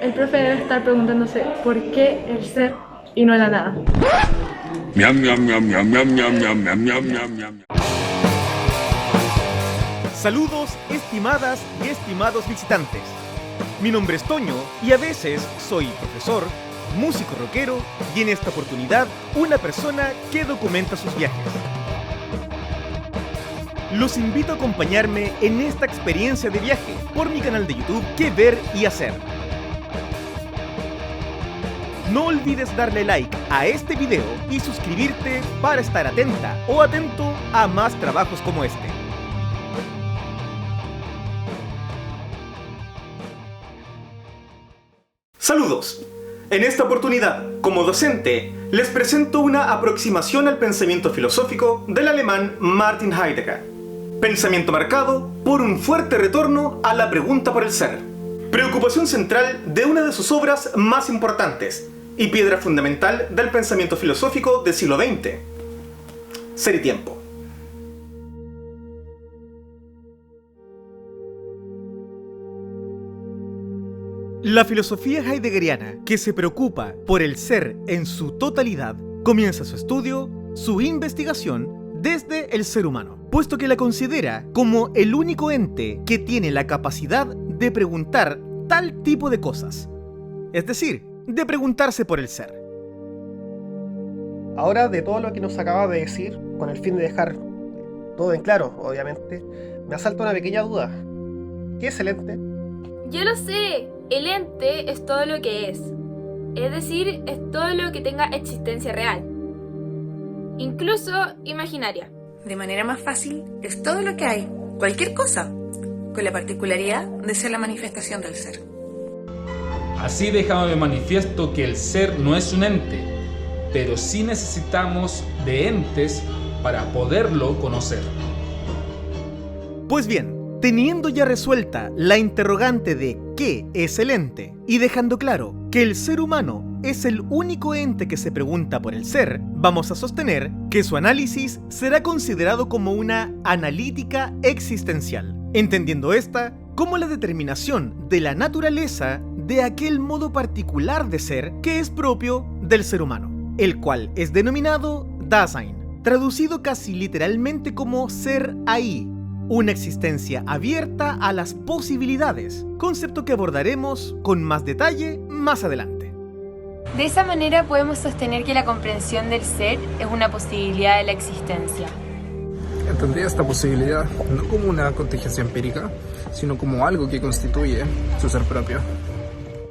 el profe debe estar preguntándose por qué el ser y no la nada. Miam, miam, miam, miam, miam, miam, miam, miam, miam, miam, miam. Saludos, estimadas y estimados visitantes. Mi nombre es Toño y a veces soy profesor, músico rockero y en esta oportunidad una persona que documenta sus viajes. Los invito a acompañarme en esta experiencia de viaje por mi canal de YouTube ¿Qué ver y hacer? No olvides darle like a este video y suscribirte para estar atenta o atento a más trabajos como este. Saludos. En esta oportunidad, como docente, les presento una aproximación al pensamiento filosófico del alemán Martin Heidegger. Pensamiento marcado por un fuerte retorno a la pregunta por el ser. Preocupación central de una de sus obras más importantes y piedra fundamental del pensamiento filosófico del siglo XX. Ser y tiempo. La filosofía heideggeriana, que se preocupa por el ser en su totalidad, comienza su estudio, su investigación, desde el ser humano, puesto que la considera como el único ente que tiene la capacidad de preguntar tal tipo de cosas, es decir, de preguntarse por el ser. Ahora, de todo lo que nos acaba de decir, con el fin de dejar todo en claro, obviamente, me asalta una pequeña duda. ¿Qué es el ente? Yo lo sé, el ente es todo lo que es decir, es todo lo que tenga existencia real, incluso imaginaria. De manera más fácil, es todo lo que hay, cualquier cosa, con la particularidad de ser la manifestación del ser. Así dejamos de manifiesto que el ser no es un ente, pero sí necesitamos de entes para poderlo conocer. Pues bien, teniendo ya resuelta la interrogante de ¿qué es el ente? Y dejando claro que el ser humano es el único ente que se pregunta por el ser, vamos a sostener que su análisis será considerado como una analítica existencial, entendiendo esta como la determinación de la naturaleza de aquel modo particular de ser que es propio del ser humano, el cual es denominado Dasein, traducido casi literalmente como ser ahí, una existencia abierta a las posibilidades, concepto que abordaremos con más detalle más adelante. De esa manera podemos sostener que la comprensión del ser es una posibilidad de la existencia. Entendría esta posibilidad no como una contingencia empírica, sino como algo que constituye su ser propio.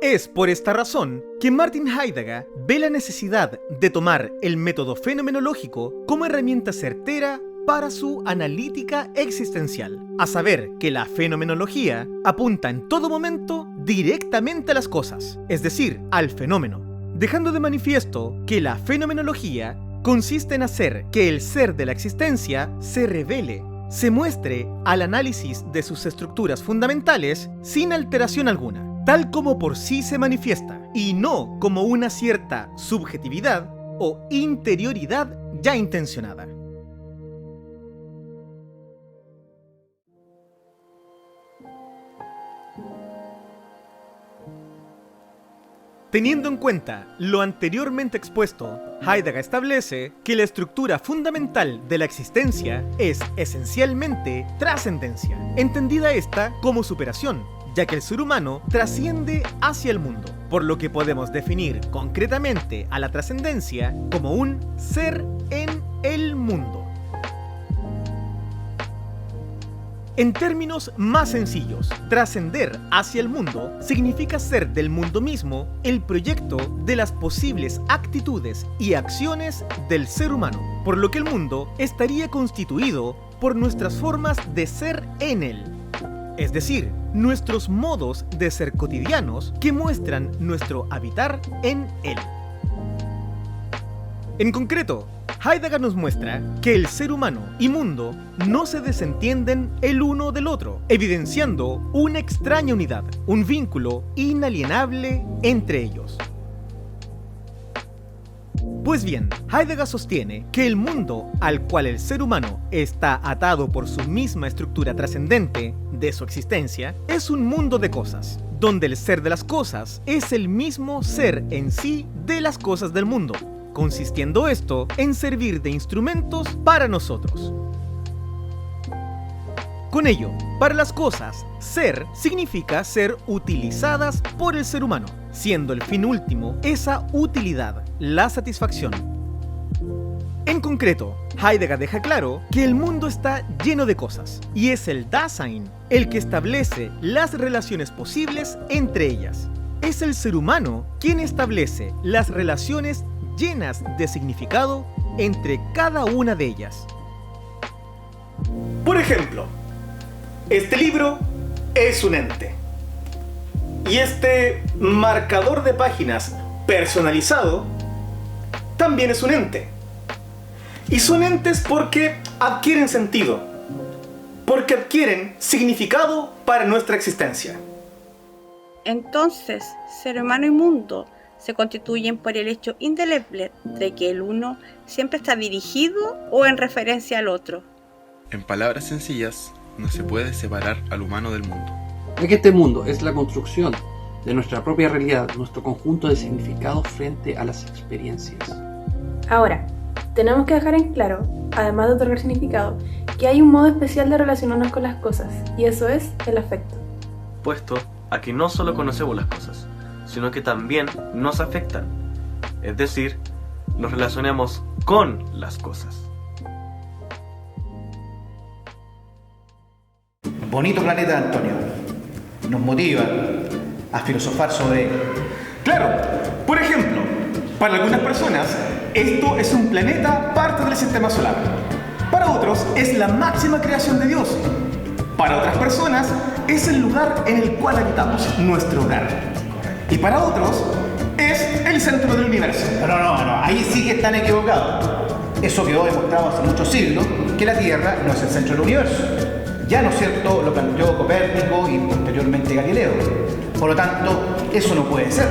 Es por esta razón que Martin Heidegger ve la necesidad de tomar el método fenomenológico como herramienta certera para su analítica existencial, a saber que la fenomenología apunta en todo momento directamente a las cosas, es decir, al fenómeno, dejando de manifiesto que la fenomenología consiste en hacer que el ser de la existencia se revele, se muestre al análisis de sus estructuras fundamentales sin alteración alguna, tal como por sí se manifiesta, y no como una cierta subjetividad o interioridad ya intencionada. Teniendo en cuenta lo anteriormente expuesto, Heidegger establece que la estructura fundamental de la existencia es esencialmente trascendencia, entendida esta como superación, ya que el ser humano trasciende hacia el mundo, por lo que podemos definir concretamente a la trascendencia como un ser en el mundo. En términos más sencillos, trascender hacia el mundo significa ser del mundo mismo el proyecto de las posibles actitudes y acciones del ser humano, por lo que el mundo estaría constituido por nuestras formas de ser en él, es decir, nuestros modos de ser cotidianos que muestran nuestro habitar en él. En concreto, Heidegger nos muestra que el ser humano y mundo no se desentienden el uno del otro, evidenciando una extraña unidad, un vínculo inalienable entre ellos. Pues bien, Heidegger sostiene que el mundo al cual el ser humano está atado por su misma estructura trascendente de su existencia es un mundo de cosas, donde el ser de las cosas es el mismo ser en sí de las cosas del mundo, consistiendo esto en servir de instrumentos para nosotros. Con ello, para las cosas, ser significa ser utilizadas por el ser humano, siendo el fin último esa utilidad, la satisfacción. En concreto, Heidegger deja claro que el mundo está lleno de cosas, y es el Dasein el que establece las relaciones posibles entre ellas. Es el ser humano quien establece las relaciones llenas de significado entre cada una de ellas. Por ejemplo, este libro es un ente. Y este marcador de páginas personalizado también es un ente. Y son entes porque adquieren sentido, porque adquieren significado para nuestra existencia. Entonces, ser humano y mundo se constituyen por el hecho indeleble de que el uno siempre está dirigido o en referencia al otro. En palabras sencillas, no se puede separar al humano del mundo. Ya que este mundo es la construcción de nuestra propia realidad, nuestro conjunto de significados frente a las experiencias. Ahora, tenemos que dejar en claro, además de otorgar significado, que hay un modo especial de relacionarnos con las cosas, y eso es el afecto. Puesto a que no solo conocemos las cosas, sino que también nos afectan. Es decir, nos relacionamos con las cosas. Bonito planeta, Antonio. Nos motiva a filosofar sobre... Claro, por ejemplo, para algunas personas, esto es un planeta parte del sistema solar. Para otros, es la máxima creación de Dios. Para otras personas, es el lugar en el cual habitamos, nuestro hogar. Y para otros, es el centro del universo. No, ahí sí que están equivocados. Eso quedó demostrado hace muchos siglos, que la Tierra no es el centro del universo. Ya, ¿no es cierto?, lo planteó Copérnico y posteriormente Galileo. Por lo tanto, eso no puede ser.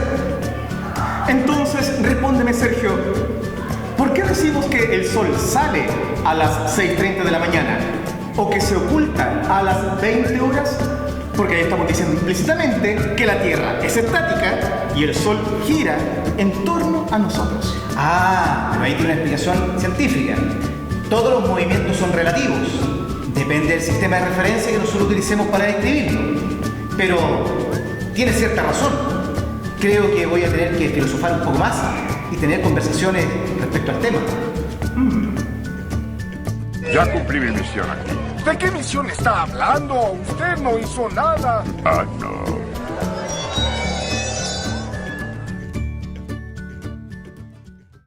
Entonces, respóndeme, Sergio, ¿por qué decimos que el sol sale a las 6:30 de la mañana o que se oculta a las 20 horas? Porque ahí estamos diciendo implícitamente que la Tierra es estática y el sol gira en torno a nosotros. Pero ahí tiene una explicación científica. Todos los movimientos son relativos. Depende del sistema de referencia que nosotros utilicemos para describirlo. Pero tiene cierta razón. Creo que voy a tener que filosofar un poco más y tener conversaciones respecto al tema. Ya cumplí mi misión aquí. ¿De qué misión está hablando? Usted no hizo nada. No.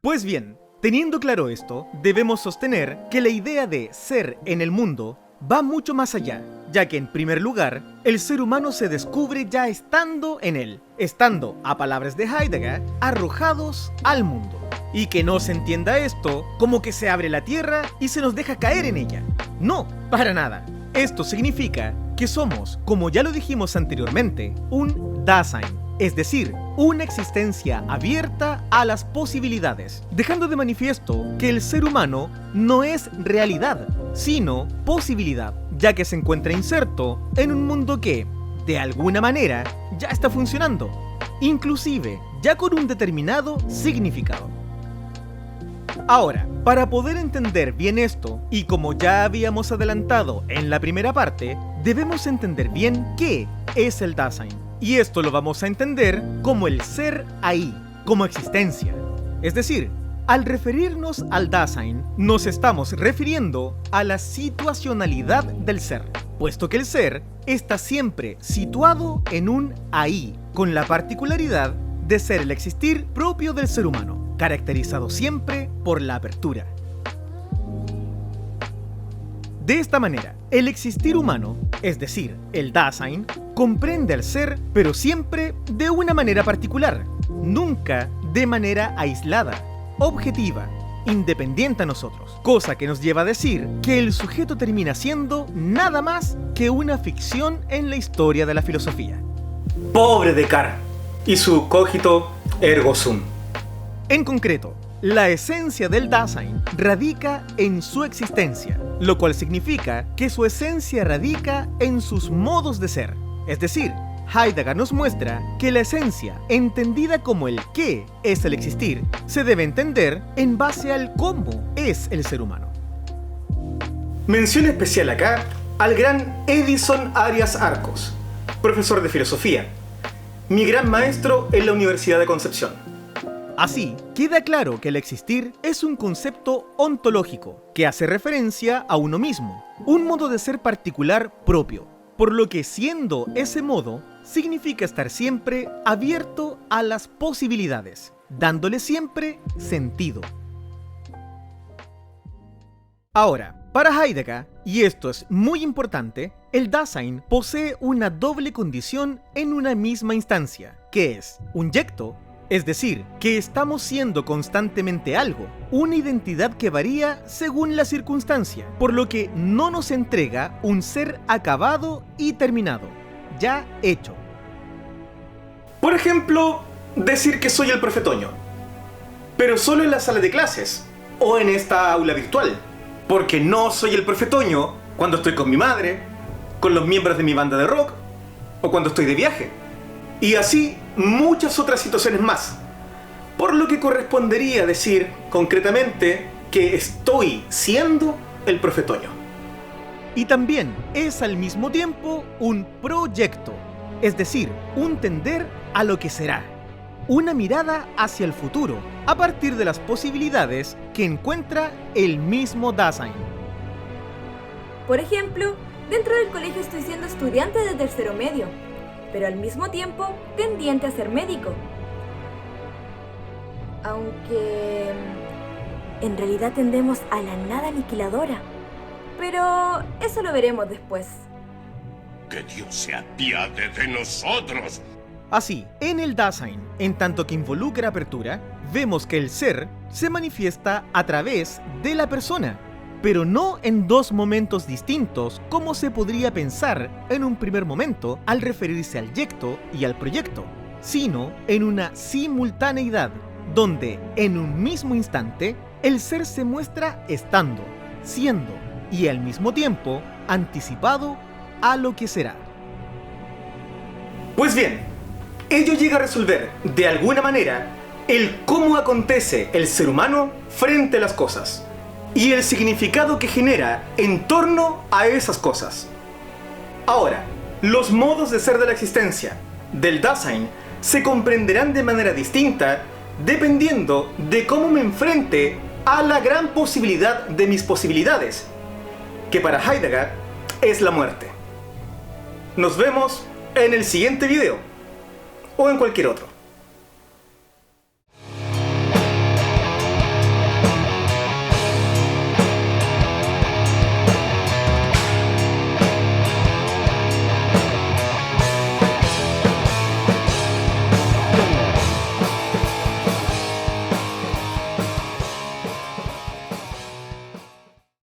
Pues bien, teniendo claro esto, debemos sostener que la idea de ser en el mundo va mucho más allá, ya que en primer lugar, el ser humano se descubre ya estando en él, estando, a palabras de Heidegger, arrojados al mundo. Y que no se entienda esto como que se abre la tierra y se nos deja caer en ella. No, para nada. Esto significa que somos, como ya lo dijimos anteriormente, un Dasein, es decir, una existencia abierta a las posibilidades, dejando de manifiesto que el ser humano no es realidad, sino posibilidad, ya que se encuentra inserto en un mundo que, de alguna manera, ya está funcionando, inclusive ya con un determinado significado. Ahora, para poder entender bien esto, y como ya habíamos adelantado en la primera parte, debemos entender bien qué es el Dasein. Y esto lo vamos a entender como el ser ahí, como existencia. Es decir, al referirnos al Dasein, nos estamos refiriendo a la situacionalidad del ser, puesto que el ser está siempre situado en un ahí, con la particularidad de ser el existir propio del ser humano, caracterizado siempre por la apertura. De esta manera, el existir humano, es decir, el Dasein, comprende al ser, pero siempre de una manera particular, nunca de manera aislada, objetiva, independiente a nosotros, cosa que nos lleva a decir que el sujeto termina siendo nada más que una ficción en la historia de la filosofía. Pobre Descartes y su cogito ergo sum. En concreto, la esencia del Dasein radica en su existencia, lo cual significa que su esencia radica en sus modos de ser. Es decir, Heidegger nos muestra que la esencia, entendida como el qué es el existir, se debe entender en base al cómo es el ser humano. Mención especial acá al gran Edison Arias Arcos, profesor de filosofía, mi gran maestro en la Universidad de Concepción. Así, queda claro que el existir es un concepto ontológico que hace referencia a uno mismo, un modo de ser particular propio, por lo que siendo ese modo, significa estar siempre abierto a las posibilidades, dándole siempre sentido. Ahora, para Heidegger, y esto es muy importante, el Dasein posee una doble condición en una misma instancia, que es un yecto, es decir, que estamos siendo constantemente algo, una identidad que varía según la circunstancia, por lo que no nos entrega un ser acabado y terminado, ya hecho. Por ejemplo, decir que soy el profe Toño, pero solo en la sala de clases o en esta aula virtual, porque no soy el profe Toño cuando estoy con mi madre, con los miembros de mi banda de rock o cuando estoy de viaje. Y así muchas otras situaciones más, por lo que correspondería decir concretamente que estoy siendo el profe Toño. Y también es al mismo tiempo un proyecto, es decir, un tender a lo que será, una mirada hacia el futuro, a partir de las posibilidades que encuentra el mismo Dasein. Por ejemplo, dentro del colegio estoy siendo estudiante de tercero medio, pero al mismo tiempo tendiente a ser médico. Aunque en realidad tendemos a la nada aniquiladora. Pero eso lo veremos después. Que Dios se apiade de nosotros. Así, en el Dasein, en tanto que involucra apertura, vemos que el ser se manifiesta a través de la persona, pero no en dos momentos distintos como se podría pensar en un primer momento al referirse al yecto y al proyecto, sino en una simultaneidad, donde en un mismo instante el ser se muestra estando, siendo y al mismo tiempo anticipado a lo que será. Pues bien, ello llega a resolver de alguna manera el cómo acontece el ser humano frente a las cosas y el significado que genera en torno a esas cosas. Ahora, los modos de ser de la existencia del Dasein se comprenderán de manera distinta dependiendo de cómo me enfrente a la gran posibilidad de mis posibilidades, que para Heidegger es la muerte. Nos vemos en el siguiente video o en cualquier otro.